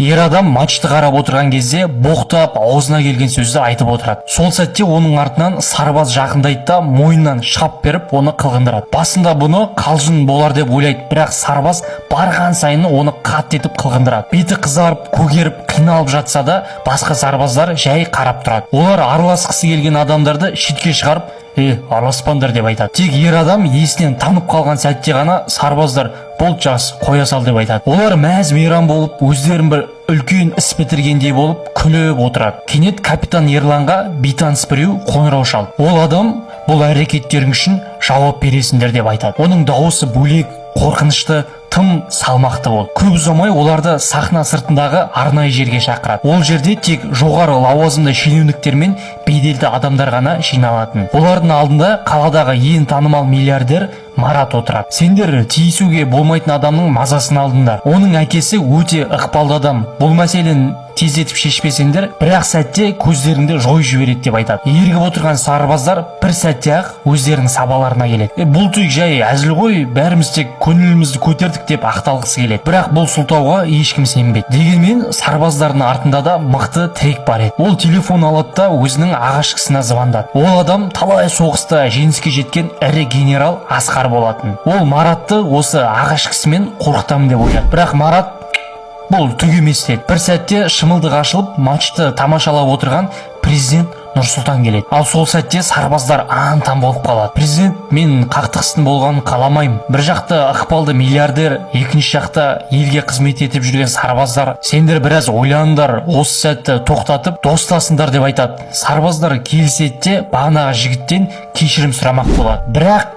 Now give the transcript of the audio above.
Ер адам матчты қарап отырған кезде боқтап аузына келген сөзді айтып отырады. Сол сәтте оның артынан сарбаз жақындайды да мойнынан шап беріп оны қылғындырады. Басында бұны қалжың болар деп ойлайды, бірақ сарбаз барған сайын оны қатты етіп қылғындырады. Беті қызарып, көгеріп, қиналып жатса да басқа сарбаздар жай қарап тұрады. Олар араласқысы келген адамдарды шетке шығарып, араласпаңдар деп айтады. Тек ер адам есінен танып қалған сәтте ғана сарбаздар болды жас, қоя сал деп айтады. Олар мәз мейрам болып, өздерін бір үлкен іс бітіргендей болып күліп отырады. Кенет капитан Ерланға бейтаныс біреу қоңырау шалды. Ол адам бұл әрекеттерің үшін жауап бересіңдер деп айтады. Оның дауысы бөлек, қорқынышты, тым салмақты болды. Көп ұзамай оларды сахна сыртындағы арнайы жерге шақырады. Ол жерде тек жоғары лауазымды шенеуніктер мен беделді адамдар ғана жиналатын. Олардың алдында қаладағы ең танымал миллиардер Марат отырады. Сендер тиісуге болмайтын адамның мазасын алдыңдар. Оның әкесі өте ықпалды адам. Бұл мәселені тездетіп шешпесеңдер, бір-ақ сәтте көздеріңді жойып жібереді деп айтады. Ергіп отырған сарбаздар бір сәтте ақ өздерінің сабаларына келеді. Бұл тек жай әзіл ғой, бәріміз тек көңілімізді көтердік деп ақталғысы келеді. Бірақ бұл сылтауға ешкім сенбейді. Дегенмен сарбаздардың артында да мықты тірек бар еді. Ол телефон алады да өзінің ағашқысына звондады. Ол адам талай соғыста жеңіске жеткен ірі генерал Асқар болатын. Ол Маратты осы ағашқысымен қорқытамын деп ойлады. Бірақ Марат бұл түк емес деді. Бір сәтте шымылдық ашылып, матчты тамашалап отырған президент Нұрсұлтан келеді. Ал сол сәтте сарбаздар аң-таң болып қалады. Президент, мен қақтығыстың болғанын қаламаймын. Bir жақта ықпалды миллиардер, екінші жақта елге қызмет етіп жүрген сарбаздар. Сендер біраз ойланыңдар, осы сәтті тоқтатып достасыңдар деп айтады. Сарбаздар келіседі де бағанағы жігіттен кешірім сұрамақ болады. Бірақ